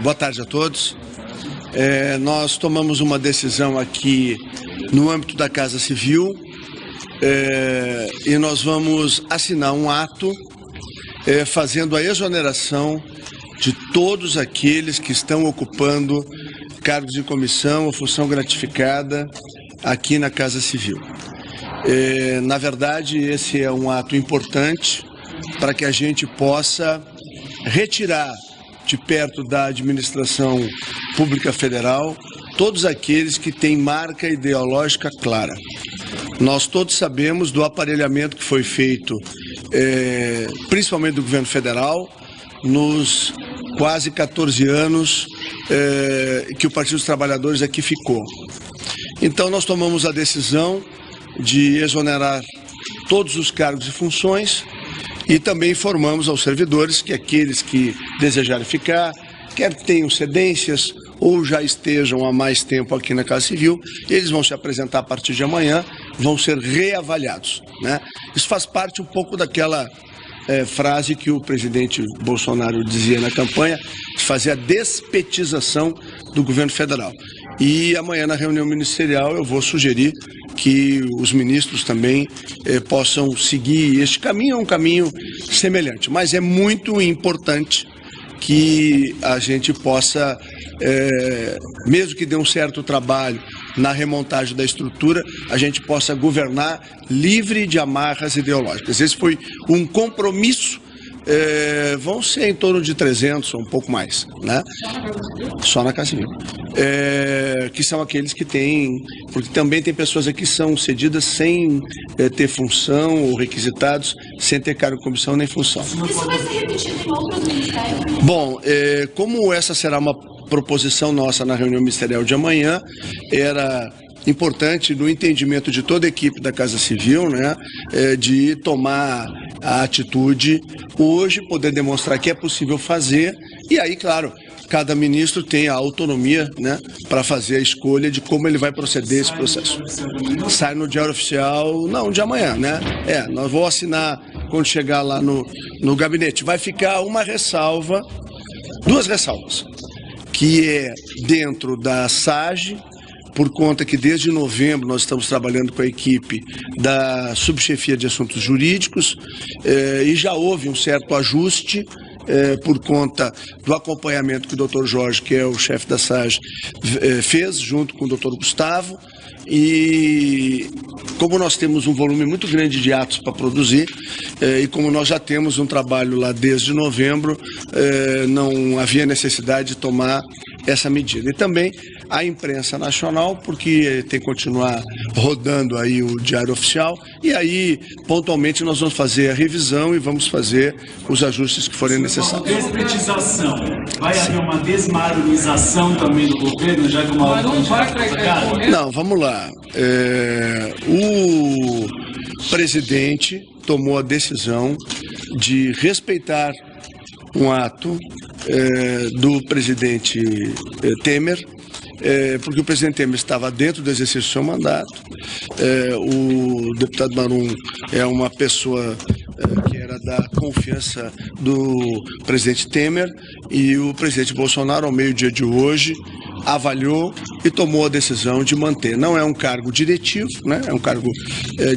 Boa tarde a todos. Nós tomamos uma decisão aqui no âmbito da Casa Civil e nós vamos assinar um ato fazendo a exoneração de todos aqueles que estão ocupando cargos de comissão ou função gratificada aqui na Casa Civil. Na verdade, esse é um ato importante para que a gente possa retirar de perto da administração pública federal todos aqueles que têm marca ideológica clara. Nós todos sabemos do aparelhamento que foi feito, principalmente do governo federal, nos quase 14 anos que o Partido dos Trabalhadores aqui ficou. Então nós tomamos a decisão de exonerar todos os cargos e funções e também informamos aos servidores que aqueles que desejarem ficar, quer tenham cedências ou já estejam há mais tempo aqui na Casa Civil, eles vão se apresentar a partir de amanhã, vão ser reavaliados, né? Isso faz parte um pouco daquela frase que o presidente Bolsonaro dizia na campanha, de fazer a despetização do governo federal. E amanhã na reunião ministerial eu vou sugerir que os ministros também possam seguir este caminho, é um caminho semelhante, mas é muito importante que a gente possa, mesmo que dê um certo trabalho na remontagem da estrutura, a gente possa governar livre de amarras ideológicas. Esse foi um compromisso, vão ser em torno de 300 ou um pouco mais, né? Só na Casa Civil. Que são aqueles que têm, porque também tem pessoas aqui que são cedidas sem ter função ou requisitados, sem ter cargo de comissão nem função. Isso vai ser repetido em outros ministérios? Bom, como essa será uma proposição nossa na reunião ministerial de amanhã, era importante, no entendimento de toda a equipe da Casa Civil, né, de tomar a atitude hoje, poder demonstrar que é possível fazer, e aí, claro, cada ministro tem a autonomia, né, para fazer a escolha de como ele vai proceder esse processo. Sai no Diário Oficial, não, de amanhã, né? Nós vamos assinar quando chegar lá no gabinete. Vai ficar uma ressalva, duas ressalvas, que é dentro da SAGE, por conta que desde novembro nós estamos trabalhando com a equipe da Subchefia de Assuntos Jurídicos e já houve um certo ajuste por conta do acompanhamento que o Dr. Jorge, que é o chefe da SAGE, fez junto com o Dr. Gustavo. E como nós temos um volume muito grande de atos para produzir e como nós já temos um trabalho lá desde novembro, não havia necessidade de tomar essa medida. E também a imprensa nacional, porque tem que continuar rodando aí o Diário Oficial, e aí pontualmente nós vamos fazer a revisão e vamos fazer os ajustes que forem necessários. Despetização. Vai haver uma desmaronização também do governo, já que uma não vai pregar. Não, vamos lá. O presidente tomou a decisão de respeitar um ato do presidente Temer, porque o presidente Temer estava dentro do exercício do seu mandato. O deputado Marum é uma pessoa que era da confiança do presidente Temer, e o presidente Bolsonaro, ao meio-dia de hoje, avaliou e tomou a decisão de manter. Não é um cargo diretivo, né? É um cargo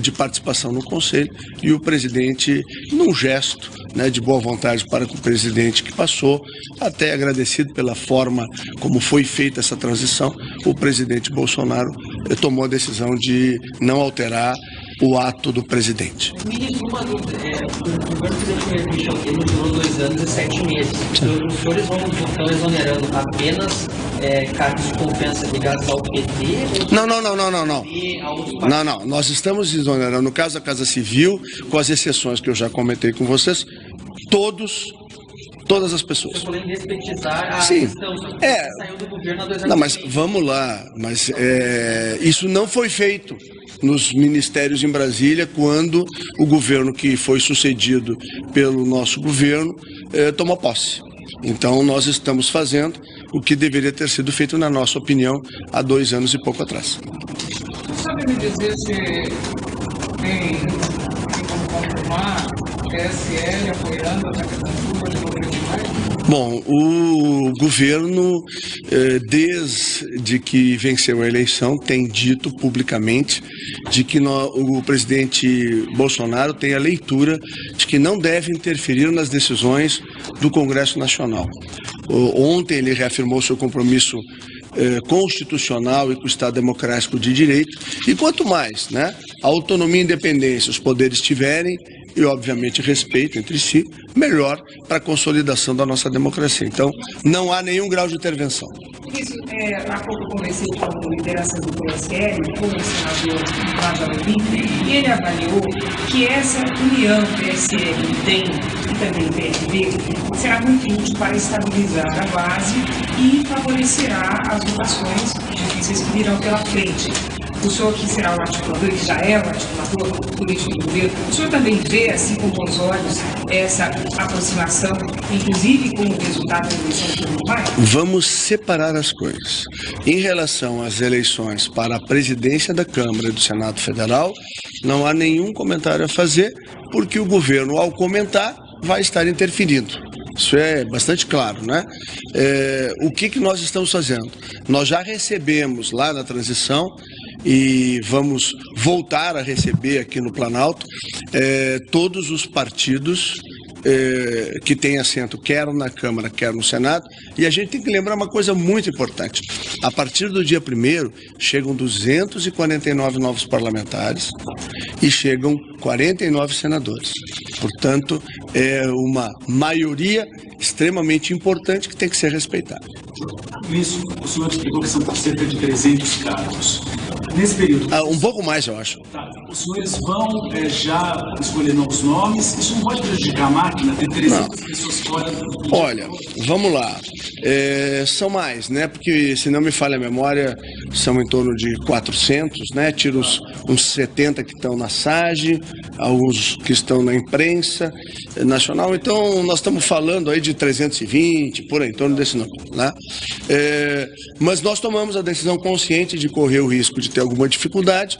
de participação no Conselho, e o presidente, num gesto, né, de boa vontade para com o presidente que passou, até agradecido pela forma como foi feita essa transição, o presidente Bolsonaro tomou a decisão de não alterar o ato do presidente. Ministro, uma dúvida. O governo presidente Michel Temer durou 2 anos e 7 meses. Os senhores estão exonerando apenas cargos de confiança ligados ao PT? Não. Não. Nós estamos exonerando, no caso da Casa Civil, com as exceções que eu já comentei com vocês, todas as pessoas. Eu falei em despetizar a Sim. questão, só que saiu do governo há 2 anos. Não, mas vamos lá. Mas isso não foi feito nos ministérios em Brasília quando o governo que foi sucedido pelo nosso governo tomou posse. Então nós estamos fazendo o que deveria ter sido feito, na nossa opinião, há 2 anos e pouco atrás. Você sabe me dizer se tem como confirmar PSL apoiando a candidatura de Rodrigo Maia? Bom, o governo, desde que venceu a eleição, tem dito publicamente de que o presidente Bolsonaro tem a leitura de que não deve interferir nas decisões do Congresso Nacional. Ontem ele reafirmou seu compromisso constitucional e com o Estado Democrático de Direito, e quanto mais, né, a autonomia e independência os poderes tiverem, e obviamente respeito entre si, melhor para a consolidação da nossa democracia. Então, não há nenhum grau de intervenção. Isso, há pouco conversei com lideranças do PSL, com o senador Lázaro Lim, e ele avaliou que essa união PSL, DEM e também PSB será muito útil para estabilizar a base e favorecerá as votações difíceis que virão pela frente. O senhor que será o articulador, que já é o articulador político do governo, o senhor também vê, assim com bons olhos, essa aproximação, inclusive com o resultado da eleição de 2005? Vamos separar as coisas. Em relação às eleições para a presidência da Câmara e do Senado Federal, não há nenhum comentário a fazer, porque o governo, ao comentar, vai estar interferindo. Isso é bastante claro, né? O que nós estamos fazendo? Nós já recebemos lá na transição e vamos voltar a receber aqui no Planalto todos os partidos que têm assento, quer na Câmara, quer no Senado, e a gente tem que lembrar uma coisa muito importante. A partir do dia 1º, chegam 249 novos parlamentares e chegam 49 senadores. Portanto, é uma maioria extremamente importante que tem que ser respeitada. Isso, o senhor explicou que são cerca de 300 cargos. Nesse período... Um pouco mais, eu acho. Tá. Os senhores vão já escolher novos nomes? Isso não pode prejudicar a máquina? Ter 300 pessoas fora do... Olha, vamos lá. São mais, né? Porque, se não me falha a memória, são em torno de 400, né? Tira uns 70 que estão na SAGE, alguns que estão na imprensa nacional. Então, nós estamos falando aí de 320, por aí, em torno desse número, né? Mas nós tomamos a decisão consciente de correr o risco de ter alguma dificuldade,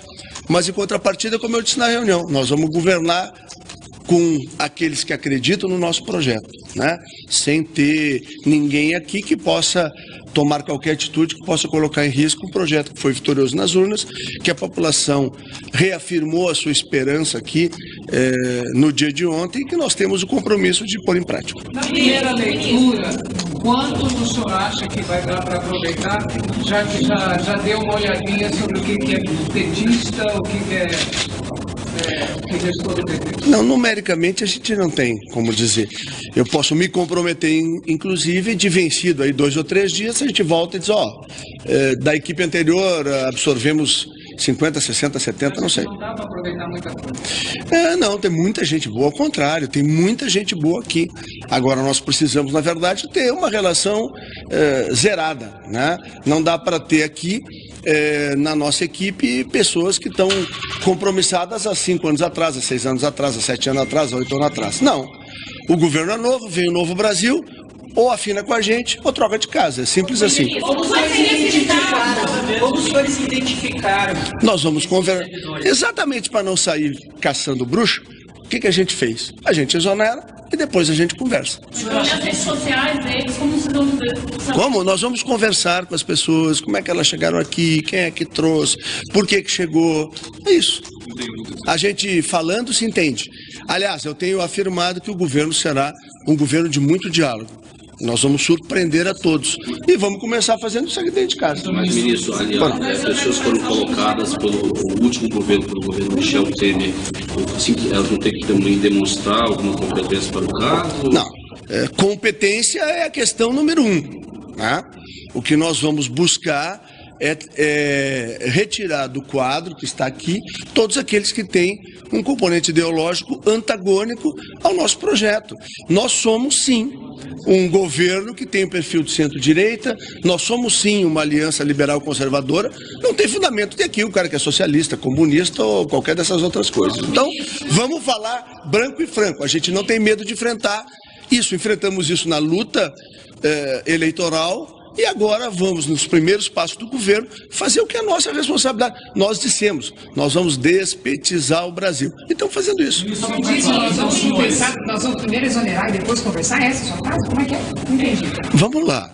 mas em contrapartida, como eu disse na reunião, nós vamos governar com aqueles que acreditam no nosso projeto, né? Sem ter ninguém aqui que possa tomar qualquer atitude que possa colocar em risco um projeto que foi vitorioso nas urnas, que a população reafirmou a sua esperança aqui no dia de ontem e que nós temos o compromisso de pôr em prática. Na primeira leitura, quanto o senhor acha que vai dar para aproveitar, já que já deu uma olhadinha sobre o que é petista, o que é... Não, numericamente a gente não tem como dizer. Eu posso me comprometer, inclusive, de vencido aí 2 ou 3 dias, a gente volta e diz, da equipe anterior absorvemos 50, 60, 70, não sei. Não dá para aproveitar muita coisa. Não, tem muita gente boa, ao contrário, tem muita gente boa aqui. Agora nós precisamos, na verdade, ter uma relação zerada, né? Não dá para ter aqui na nossa equipe pessoas que estão compromissadas há 5 anos atrás, há 6 anos atrás, há 7 anos atrás, há 8 anos atrás. Não. O governo é novo, vem o novo Brasil, ou afina com a gente, ou troca de casa. É simples assim. Como os senhores identificaram? Nós vamos conversar. Exatamente para não sair caçando bruxo, o que a gente fez? A gente exonera e depois a gente conversa. Nas redes sociais deles, como se não... Como? Nós vamos conversar com as pessoas, como é que elas chegaram aqui, quem é que trouxe, por que chegou. É isso. A gente falando se entende. Aliás, eu tenho afirmado que o governo será um governo de muito diálogo. Nós vamos surpreender a todos. E vamos começar fazendo isso aqui dentro de casa. Mas, ministro, aliás, as pessoas foram colocadas pelo último governo, pelo governo Michel Temer. Assim, elas vão ter que também demonstrar alguma competência para o cargo? Não. Competência é a questão número 1. Né? O que nós vamos buscar é retirar do quadro que está aqui todos aqueles que têm um componente ideológico antagônico ao nosso projeto. Nós somos, sim, um governo que tem um perfil de centro-direita, nós somos, sim, uma aliança liberal-conservadora. Não tem fundamento ter aqui o cara que é socialista, comunista ou qualquer dessas outras coisas. Então, vamos falar branco e franco. A gente não tem medo de enfrentar isso. Enfrentamos isso na luta eleitoral E agora vamos, nos primeiros passos do governo, fazer o que é nossa responsabilidade. Nós dissemos, nós vamos despetizar o Brasil. E estamos fazendo isso. Nós vamos primeiro exonerar e depois conversar? Essa é a sua frase? Como é que é? Não entendi. Vamos lá.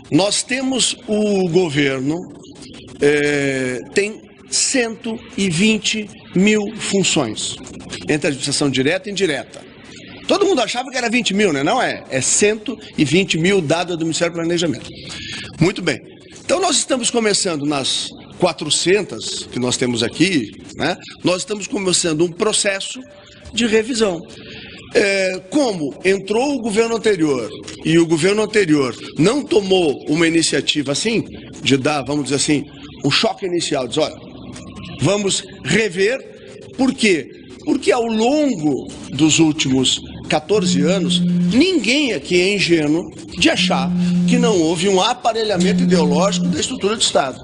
Nós temos o governo, tem 120 mil funções, entre administração direta e indireta. Todo mundo achava que era 20 mil, né? Não é. É 120 mil dados do Ministério do Planejamento. Muito bem. Então, nós estamos começando nas 400 que nós temos aqui, né? Nós estamos começando um processo de revisão. Como entrou o governo anterior e o governo anterior não tomou uma iniciativa assim, de dar, vamos dizer assim, um choque inicial, diz, olha, vamos rever. Por quê? Porque ao longo dos últimos 14 anos, ninguém aqui é ingênuo de achar que não houve um aparelhamento ideológico da estrutura do Estado.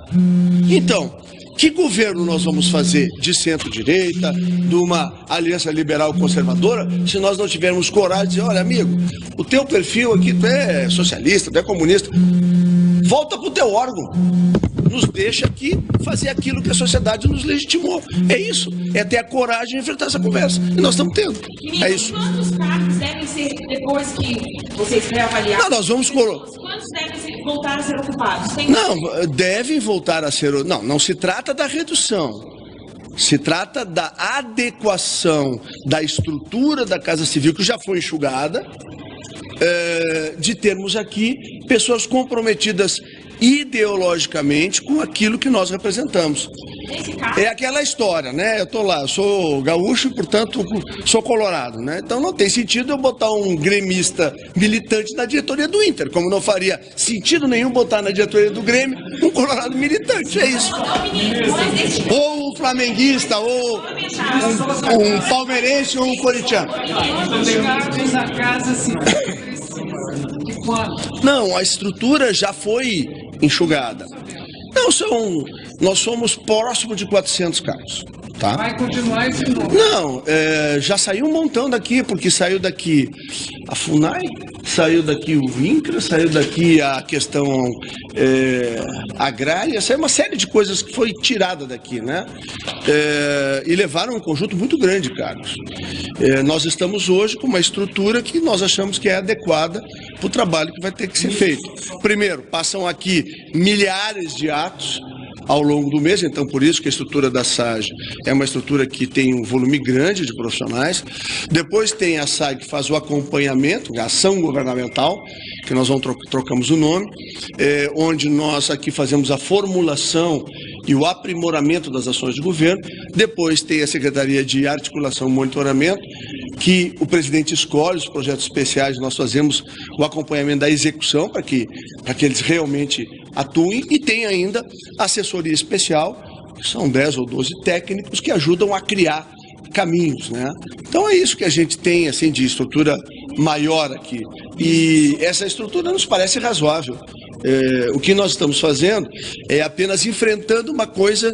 Então, que governo nós vamos fazer de centro-direita, de uma aliança liberal-conservadora, se nós não tivermos coragem de dizer, olha, amigo, o teu perfil aqui, tu é socialista, tu é comunista, volta para o teu órgão. Nos deixa aqui fazer aquilo que a sociedade nos legitimou. É isso. É ter a coragem de enfrentar essa conversa. E nós estamos tendo. É isso. Quantos cargos devem ser, depois que vocês reavaliarem? Não, nós vamos colocar. Quantos devem voltar a ser ocupados? Não, devem voltar a ser. Não se trata da redução. Se trata da adequação da estrutura da Casa Civil, que já foi enxugada, de termos aqui pessoas comprometidas ideologicamente com aquilo que nós representamos. É aquela história, né? Eu tô lá, eu sou gaúcho e, portanto, sou colorado, né? Então não tem sentido eu botar um gremista militante na diretoria do Inter, como não faria sentido nenhum botar na diretoria do Grêmio um colorado militante, é isso. Ou um flamenguista, ou um palmeirense, ou um corintiano. Não, a estrutura já foi enxugada. Não, nós somos próximo de 400 cargos. Tá? Vai continuar esse novo? Não, já saiu um montão daqui, porque saiu daqui a FUNAI, saiu daqui o INCRA, saiu daqui a questão agrária, saiu uma série de coisas que foi tirada daqui, né? E levaram um conjunto muito grande de cargos. Nós estamos hoje com uma estrutura que nós achamos que é adequada para o trabalho que vai ter que ser feito. Primeiro, passam aqui milhares de atos ao longo do mês, então por isso que a estrutura da SAG é uma estrutura que tem um volume grande de profissionais. Depois tem a SAG que faz o acompanhamento, a ação governamental, que nós vamos trocamos o nome, onde nós aqui fazemos a formulação e o aprimoramento das ações de governo. Depois tem a Secretaria de Articulação e Monitoramento, que o presidente escolhe os projetos especiais, nós fazemos o acompanhamento da execução para que eles realmente atuem, e tem ainda assessoria especial, que são 10 ou 12 técnicos que ajudam a criar caminhos, né? Então é isso que a gente tem assim de estrutura maior aqui, e essa estrutura nos parece razoável. O que nós estamos fazendo é apenas enfrentando uma coisa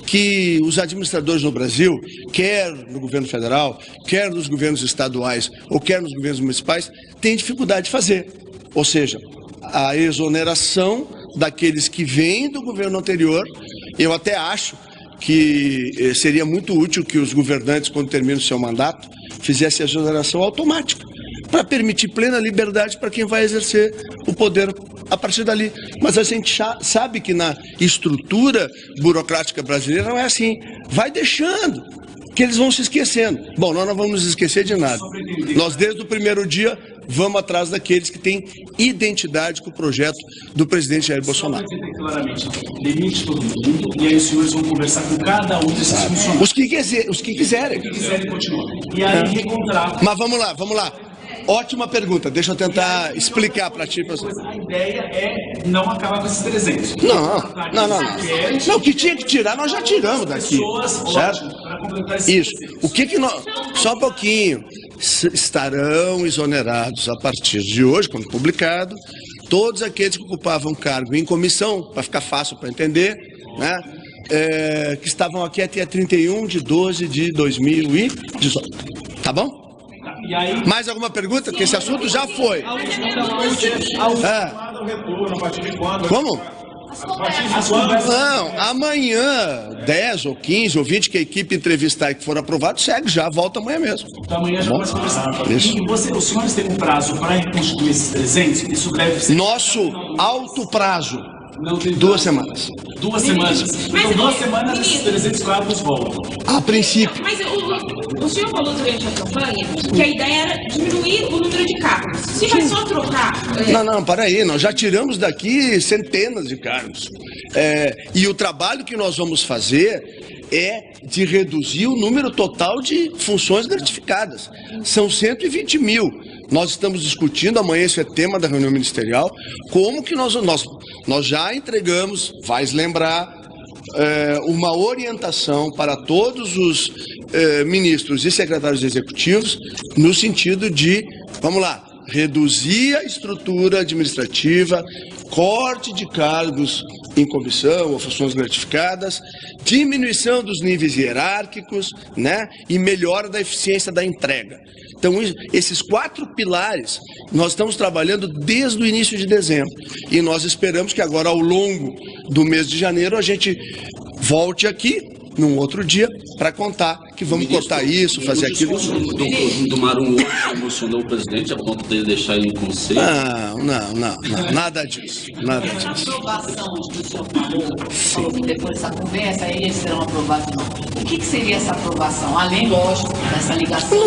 que os administradores no Brasil, quer no governo federal, quer nos governos estaduais ou quer nos governos municipais, têm dificuldade de fazer. Ou seja, a exoneração daqueles que vêm do governo anterior. Eu até acho que seria muito útil que os governantes, quando terminam o seu mandato, fizessem a exoneração automática, para permitir plena liberdade para quem vai exercer o poder a partir dali. Mas a gente sabe que na estrutura burocrática brasileira não é assim. Vai deixando, que eles vão se esquecendo. Bom, nós não vamos nos esquecer de nada. Nós, desde o primeiro dia, vamos atrás daqueles que têm identidade com o projeto do presidente Jair Bolsonaro. Claramente, limite todo mundo, e aí os senhores vão conversar com cada um desses funcionários. Os que quiserem. Os que quiserem continuar. E aí recontrato. Mas vamos lá. Ótima pergunta, deixa eu tentar explicar para ti. A ideia é não acabar com esses 300. Não, o que tinha que tirar, nós já tiramos daqui. Certo? Isso. O que nós... Só um pouquinho. Estarão exonerados a partir de hoje, quando publicado, todos aqueles que ocupavam cargo em comissão, para ficar fácil para entender, né? Que estavam aqui até 31 de 12 de 2018. Tá bom? E aí... Mais alguma pergunta? Porque esse assunto já foi. Como? Não, amanhã, 10 ou 15 ou 20 que a equipe entrevistar e que for aprovado, segue já, volta amanhã mesmo. Então amanhã já começa a conversar. Isso. E os senhores têm um prazo para reconstituir esses 300? Isso deve ser... Nosso alto prazo, Não tem 2 semanas. 2 semanas. Então 2 semanas esses 300 cargos voltam. A princípio. Mas o senhor falou durante a campanha que a ideia era diminuir o número de cargos. Se vai só trocar... Não, para aí, nós já tiramos daqui centenas de cargos. E o trabalho que nós vamos fazer é de reduzir o número total de funções gratificadas. São 120 mil. Nós estamos discutindo, amanhã esse é tema da reunião ministerial, como que nós já entregamos, vai lembrar, uma orientação para todos os ministros e secretários executivos no sentido de, vamos lá, reduzir a estrutura administrativa, corte de cargos em comissão ou funções gratificadas, diminuição dos níveis hierárquicos, né, e melhora da eficiência da entrega. Então, esses 4 pilares nós estamos trabalhando desde o início de dezembro e nós esperamos que agora, ao longo do mês de janeiro, a gente volte aqui num outro dia para contar que vamos cortar isso, fazer aquilo. Do Marum hoje emocionou o presidente a ponto dele deixar ele no conselho? Não, nada disso, nada disso. A aprovação que o senhor falou que depois dessa conversa, eles serão aprovados ou não. O que seria essa aprovação, além, lógico, dessa ligação?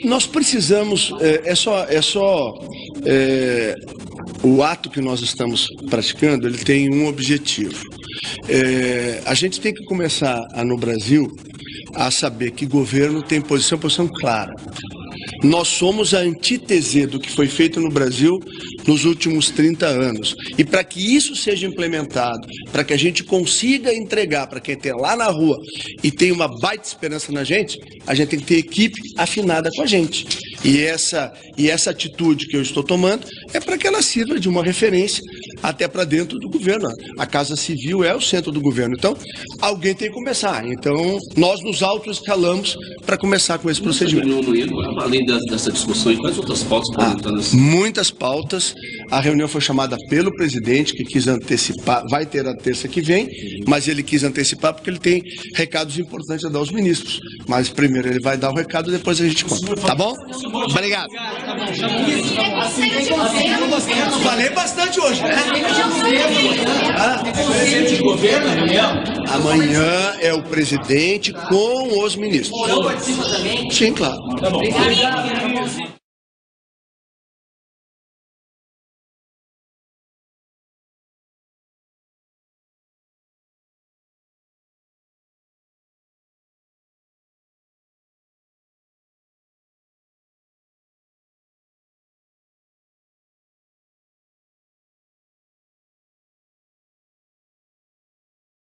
Nós precisamos, o ato que nós estamos praticando, ele tem um objetivo. A gente tem que começar no Brasil a saber que governo tem posição clara. Nós somos a antítese do que foi feito no Brasil nos últimos 30 anos. E para que isso seja implementado, para que a gente consiga entregar para quem está lá na rua e tem uma baita esperança na gente, a gente tem que ter equipe afinada com a gente. E essa atitude que eu estou tomando é para que ela sirva de uma referência até para dentro do governo. A Casa Civil é o centro do governo. Então, alguém tem que começar. Então, nós nos autoescalamos para começar com esse procedimento. Além dessa discussão, e quais outras pautas podem entrar nessa? Muitas pautas. A reunião foi chamada pelo presidente, que quis antecipar, vai ter a terça que vem, mas ele quis antecipar porque ele tem recados importantes a dar aos ministros. Mas primeiro ele vai dar o recado, depois a gente conta. Tá bom? Obrigado. Falei bastante hoje, né? Amanhã é o presidente com os ministros. Mourão participa também? Sim, claro. Obrigado.